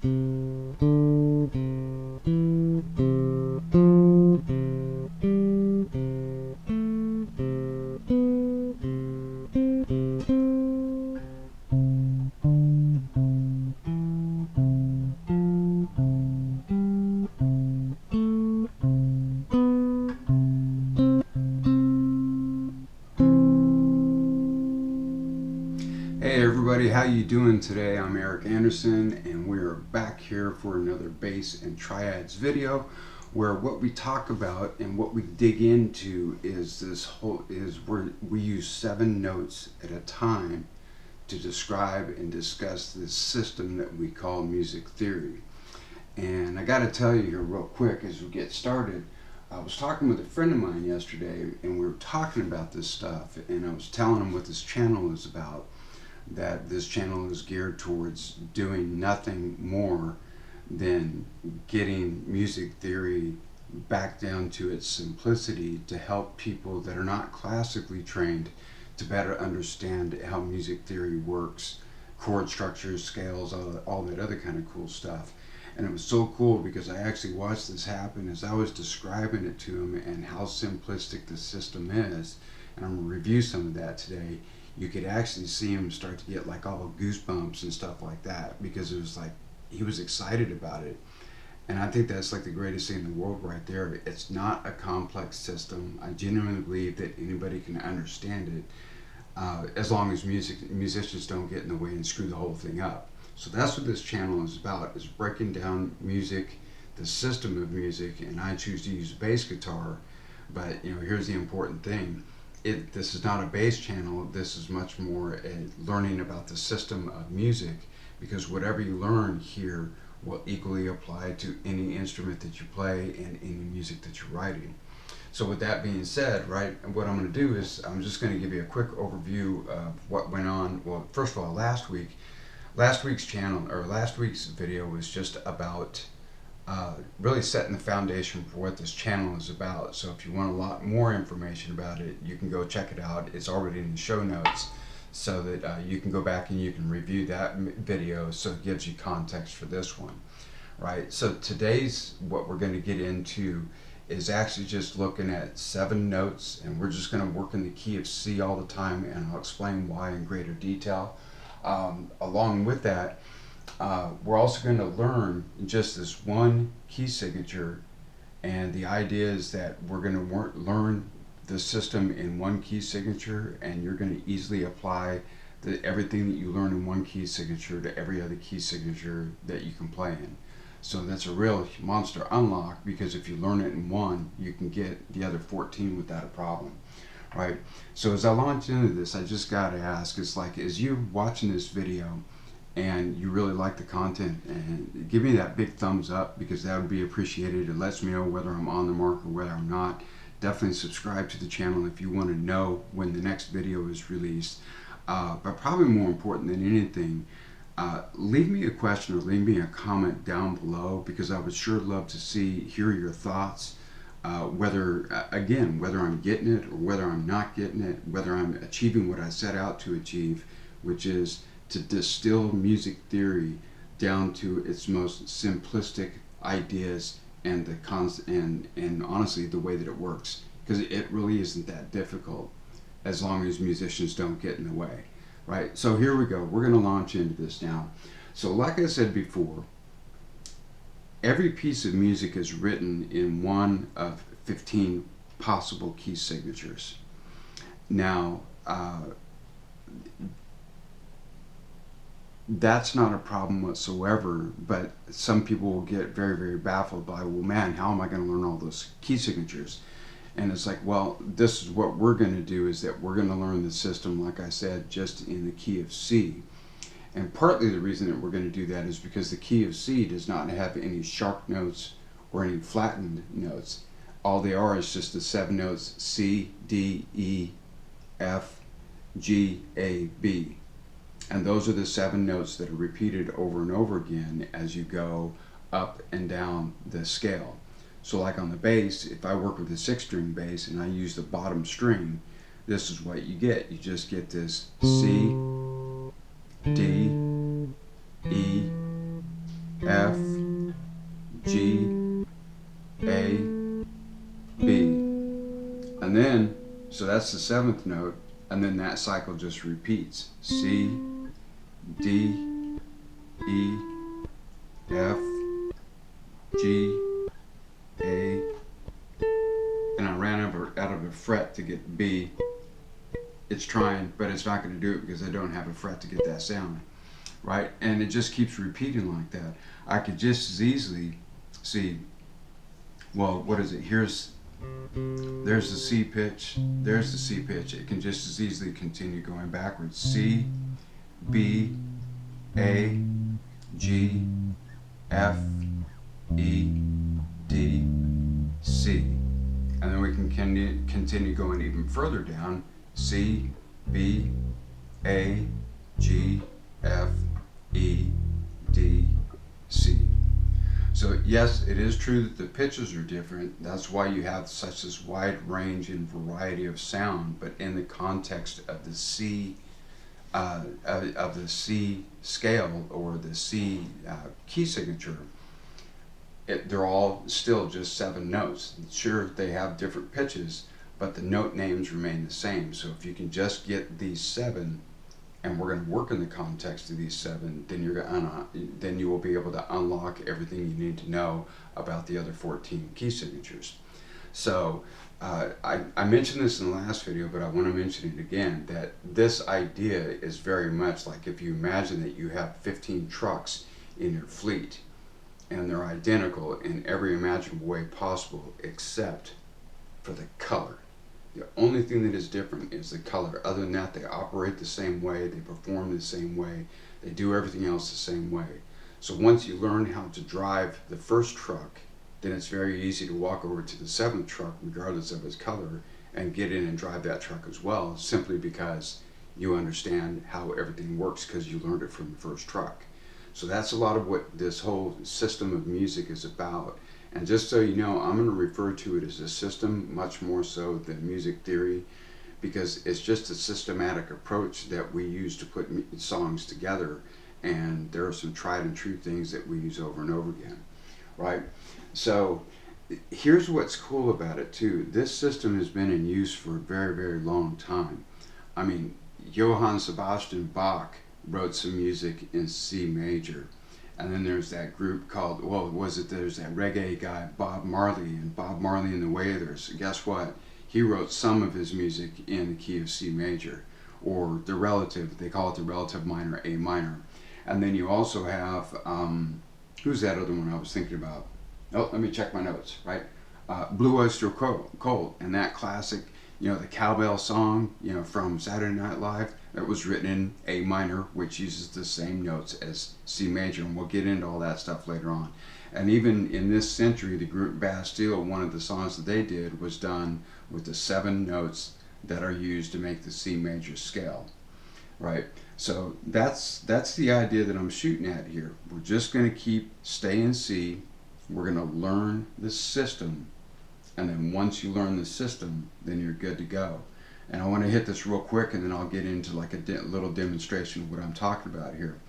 Hey everybody, how you doing today? I'm Eric Anderson and we're back here for another bass and triads video where what we talk about and what we dig into is we use 7 notes at a time to describe and discuss this system that we call music theory. And I got to tell you here real quick as we get started, I was talking with a friend of mine yesterday and we were talking about this stuff, and I was telling him what this channel is about, that this channel is geared towards doing nothing more than getting music theory back down to its simplicity to help people that are not classically trained to better understand how music theory works, chord structures, scales, all that other kind of cool stuff. And it was so cool because I actually watched this happen as I was describing it to him and how simplistic the system is. And I'm going to review some of that today. You could actually see him start to get like all goosebumps and stuff like that because it was like he was excited about it. And I think that's like the greatest thing in the world right there. It's not a complex system. I genuinely believe that anybody can understand it as long as musicians don't get in the way and screw the whole thing up. So that's what this channel is about, is breaking down music, the system of music, and I choose to use bass guitar. But here's the important thing. This is not a bass channel. This is much more a learning about the system of music, because whatever you learn here will equally apply to any instrument that you play and any music that you're writing. So with that being said, right, what I'm going to do is I'm just going to give you a quick overview of what went on. Well, first of all, last week's video was just about really setting the foundation for what this channel is about. So if you want a lot more information about it, you can go check it out. It's already in the show notes, so that you can go back and you can review that video, so it gives you context for this one, right? So today's what we're going to get into is actually just looking at 7 notes, and we're just going to work in the key of C all the time, and I'll explain why in greater detail. Along with that, we're also going to learn just this one key signature, and the idea is that we're going to learn the system in one key signature, and you're going to easily apply everything that you learn in one key signature to every other key signature that you can play in. So that's a real monster unlock, because if you learn it in one, you can get the other 14 without a problem. Right? So as I launch into this, I just got to ask, it's like, as you're watching this video and you really like the content, and give me that big thumbs up, because that would be appreciated. It lets me know whether I'm on the mark or whether I'm not. Definitely subscribe to the channel if you want to know when the next video is released. But probably more important than anything, leave me a question or leave me a comment down below, because I would sure love to hear your thoughts. Whether I'm getting it or whether I'm not getting it, whether I'm achieving what I set out to achieve, which is to distill music theory down to its most simplistic ideas and and honestly the way that it works, because it really isn't that difficult as long as musicians don't get in the way, right? So here we go. We're going to launch into this now. So like I said before, every piece of music is written in one of 15 possible key signatures. Now, that's not a problem whatsoever, but some people will get very, very baffled by, well, man, how am I going to learn all those key signatures? And it's like, well, this is what we're going to do, is that we're going to learn the system, like I said, just in the key of C. And partly the reason that we're going to do that is because the key of C does not have any sharp notes or any flattened notes. All they are is just the 7 notes C, D, E, F, G, A, B. And those are the 7 notes that are repeated over and over again as you go up and down the scale. So like on the bass, if I work with a 6-string bass and I use the bottom string, this is what you get. You just get this C, D, E, F, G, A, B. And then, so that's the 7th note, and then that cycle just repeats. C, D, E, F, G, A, and I ran out of a fret to get B. It's trying, but it's not going to do it because I don't have a fret to get that sound, right? And it just keeps repeating like that. I could just as easily see, well, what is it? There's the C pitch, there's the C pitch. It can just as easily continue going backwards. C, B, A, G, F, E, D, C. And then we can continue going even further down. C, B, A, G, F, E, D, C. So yes, it is true that the pitches are different. That's why you have such this wide range and variety of sound. But in the context of the C, scale or the C key signature, they're all still just 7 notes. Sure, they have different pitches, but the note names remain the same. So if you can just get these 7, and we're going to work in the context of these 7, then you will be able to unlock everything you need to know about the other 14 key signatures. So I mentioned this in the last video, but I want to mention it again, that this idea is very much like if you imagine that you have 15 trucks in your fleet, and they're identical in every imaginable way possible except for the color. The only thing that is different is the color. Other than that, they operate the same way, they perform the same way, they do everything else the same way. So once you learn how to drive the first truck, then it's very easy to walk over to the 7th truck, regardless of its color, and get in and drive that truck as well, simply because you understand how everything works because you learned it from the first truck. So that's a lot of what this whole system of music is about. And just so you know, I'm going to refer to it as a system much more so than music theory, because it's just a systematic approach that we use to put songs together, and there are some tried and true things that we use over and over again, right? So here's what's cool about it too. This system has been in use for a very, very long time. I mean, Johann Sebastian Bach wrote some music in C major. And then there's that group called, there's that reggae guy, Bob Marley, and Bob Marley and the Wailers. Guess what? He wrote some of his music in the key of C major, or the relative, they call it the relative minor, A minor. And then you also have, who's that other one I was thinking about? Oh, let me check my notes, right? Blue Oyster Cult, and that classic, the cowbell song, from Saturday Night Live, that was written in A minor, which uses the same notes as C major, and we'll get into all that stuff later on. And even in this century, the group Bastille, one of the songs that they did was done with the 7 notes that are used to make the C major scale, right? So that's the idea that I'm shooting at here. We're just going to stay in C. We're going to learn the system, and then once you learn the system, then you're good to go. And I want to hit this real quick, and then I'll get into like a little demonstration of what I'm talking about here.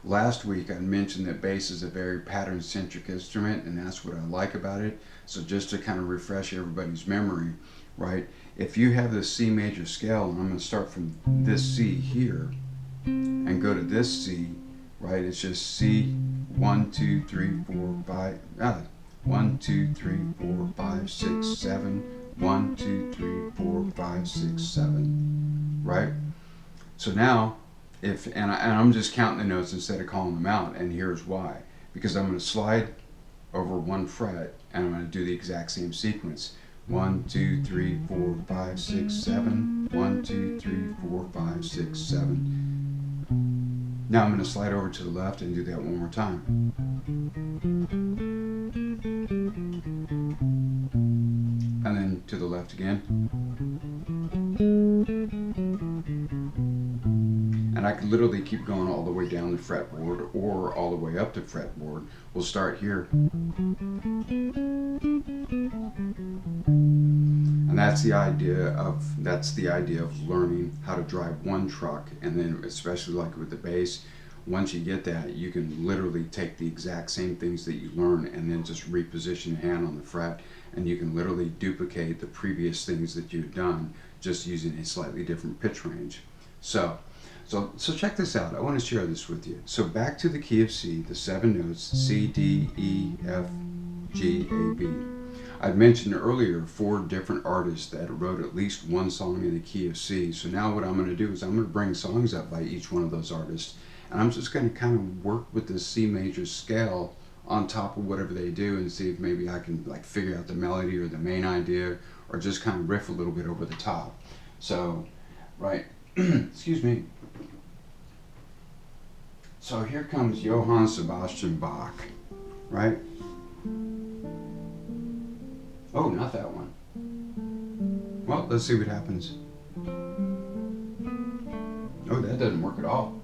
Last week I mentioned that bass is a very pattern-centric instrument, and that's what I like about it. So just to kind of refresh everybody's memory, right? If you have the C major scale, and I'm going to start from this C here and go to this C, right? It's just C, 1, 2, 3, 4, 5, 1, 2, 3, 4, 5, 6, 7. 1, 2, 3, 4, 5, 6, 7, right? So now, and I'm just counting the notes instead of calling them out, and here's why. Because I'm going to slide over 1 fret, and I'm going to do the exact same sequence. 1, 2, 3, 4, 5, 6, 7. 1, 2, 3, 4, 5, 6, 7. Now I'm going to slide over to the left and do that one more time. And then to the left again. And I can literally keep going all the way down the fretboard or all the way up the fretboard. We'll start here. And that's the idea of learning how to drive one truck, and then especially like with the bass, Once you get that, you can literally take the exact same things that you learn and then just reposition your hand on the fret, and you can literally duplicate the previous things that you've done just using a slightly different pitch range. So check this out. I want to share this with you. So back to the key of C, the 7 notes, C, D, E, F, G, A, B. I'd mentioned earlier 4 different artists that wrote at least one song in the key of C. So now what I'm going to do is I'm going to bring songs up by each one of those artists, and I'm just going to kind of work with the C major scale on top of whatever they do and see if maybe I can like figure out the melody or the main idea, or just kind of riff a little bit over the top. So, right, excuse me. So here comes Johann Sebastian Bach, right? Oh, not that one. Well, let's see what happens. Oh, that doesn't work at all.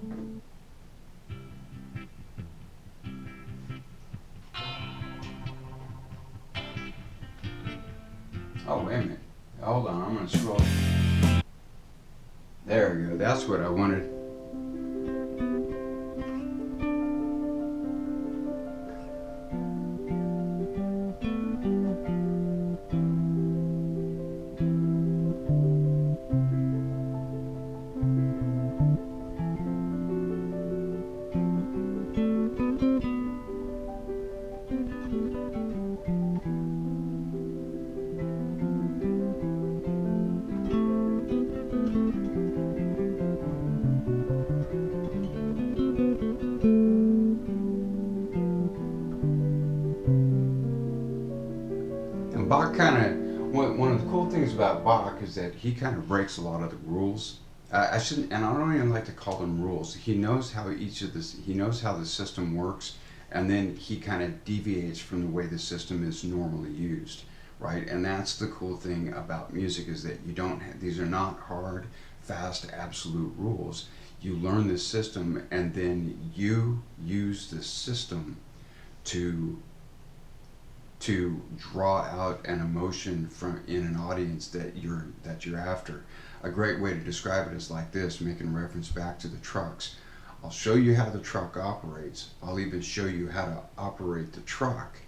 Oh, wait a minute. Hold on, I'm going to scroll. There we go. That's what I wanted. Bach kind of, one of the cool things about Bach is that he kind of breaks a lot of the rules. I shouldn't, and I don't even like to call them rules. He knows how he knows how the system works, and then he kind of deviates from the way the system is normally used, right? And that's the cool thing about music, is that you don't have, these are not hard, fast, absolute rules. You learn the system, and then you use the system to draw out an emotion from in an audience that you're after. A great way to describe it is like this, making reference back to the trucks. I'll show you how the truck operates. I'll even show you how to operate the truck,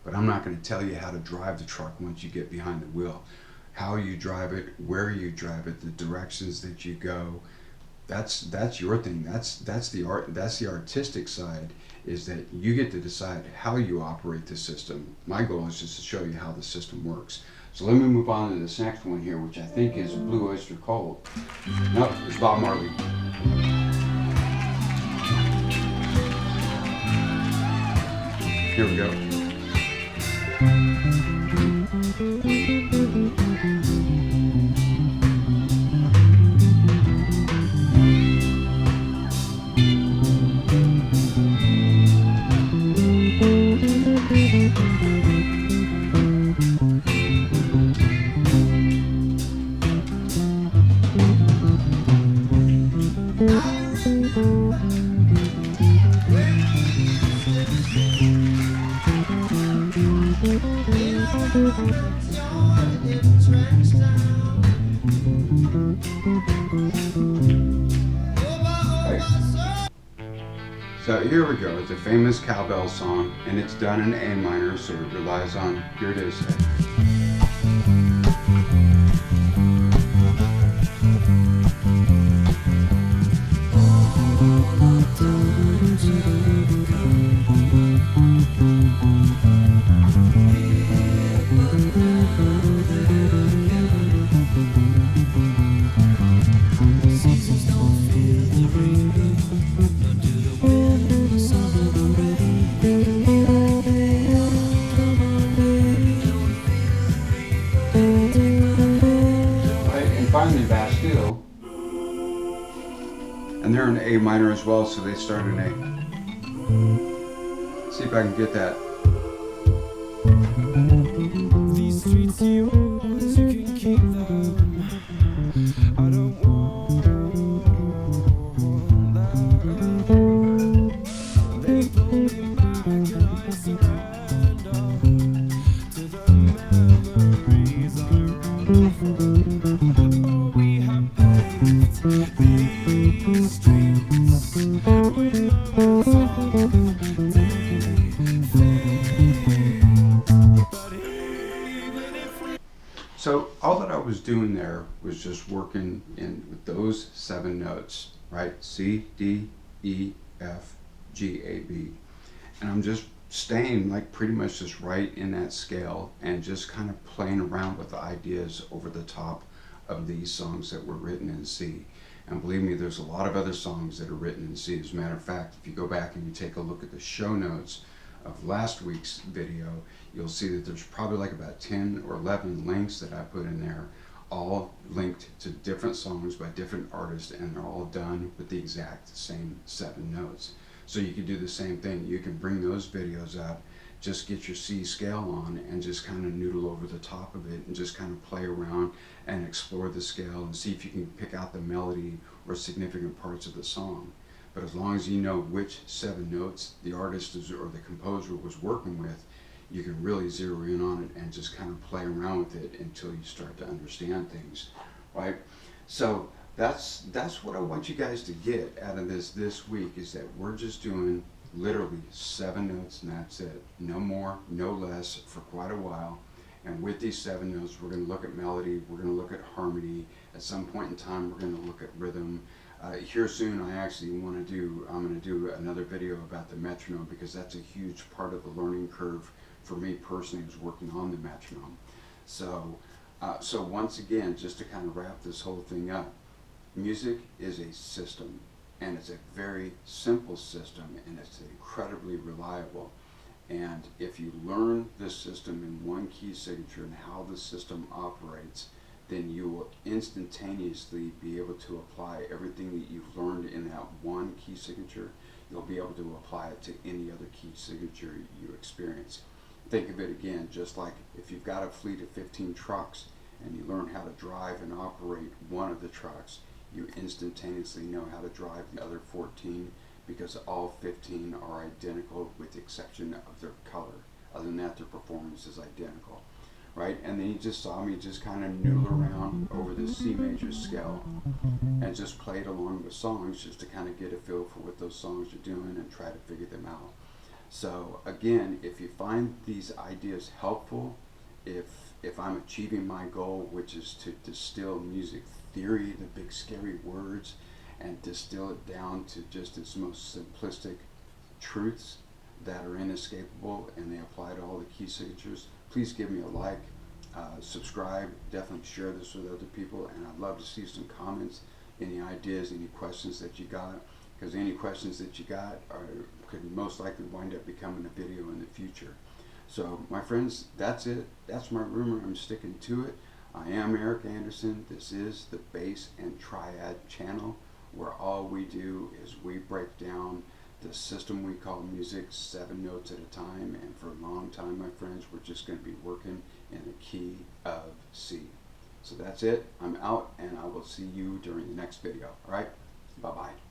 but I'm not going to tell you how to drive the truck once you get behind the wheel. How you drive it, where you drive it, the directions that you go. That's your thing. That's the art. That's the artistic side, is that you get to decide how you operate the system. My goal is just to show you how the system works. So let me move on to this next one here, which I think is Blue Oyster Cult. No, it's Bob Marley. Here we go. So here we go. It's a famous cowbell song, and it's done in A minor, so it relies on, here it is. And they're in A minor as well, so they start in A. See if I can get that. These streets are yours, you can keep them. I don't want that. They pull me back and I surrender to the memories I run from. Oh, we have paved these streets with So all that I was doing there was just working in with those 7 notes, right? C, D, E, F, G, A, B. And I'm just staying like pretty much just right in that scale and just kind of playing around with the ideas over the top of these songs that were written in C. And believe me, there's a lot of other songs that are written in C. As a matter of fact, if you go back and you take a look at the show notes of last week's video, you'll see that there's probably like about 10 or 11 links that I put in there, all linked to different songs by different artists, and they're all done with the exact same 7 notes. So you can do the same thing. You can bring those videos up, just get your C scale on and just kind of noodle over the top of it and just kind of play around and explore the scale and see if you can pick out the melody or significant parts of the song. But as long as you know which 7 notes the artist or the composer was working with, you can really zero in on it and just kind of play around with it until you start to understand things, right? So that's what I want you guys to get out of this week, is that we're just doing literally 7 notes and that's it. No more, no less, for quite a while. And with these 7 notes, we're going to look at melody, we're going to look at harmony. At some point in time, we're going to look at rhythm. Here soon, I'm going to do another video about the metronome, because that's a huge part of the learning curve for me personally, is working on the metronome. So once again, just to kind of wrap this whole thing up, music is a system, and it's a very simple system, and it's incredibly reliable. And if you learn the system in one key signature and how the system operates, then you will instantaneously be able to apply everything that you've learned in that one key signature. You'll be able to apply it to any other key signature you experience. Think of it again, just like if you've got a fleet of 15 trucks and you learn how to drive and operate one of the trucks, you instantaneously know how to drive the other 14, because all 15 are identical with the exception of their color. Other than that, their performance is identical, right? And then you just saw me just kind of noodle around over the C major scale and just played along with songs just to kind of get a feel for what those songs are doing and try to figure them out. So again, if you find these ideas helpful, if I'm achieving my goal, which is to distill music theory, the big scary words, and distill it down to just its most simplistic truths that are inescapable and they apply to all the key signatures, please give me a like, subscribe, definitely share this with other people, and I'd love to see some comments, any ideas, any questions that you got, because any questions that you got could most likely wind up becoming a video in the future. So my friends, that's it. That's my rumor. I'm sticking to it. I am Eric Anderson. This is the Bass and Triad channel, where all we do is we break down the system we call music 7 notes at a time, and for a long time, my friends, we're just going to be working in the key of C. So that's it. I'm out, and I will see you during the next video. All right? Bye-bye.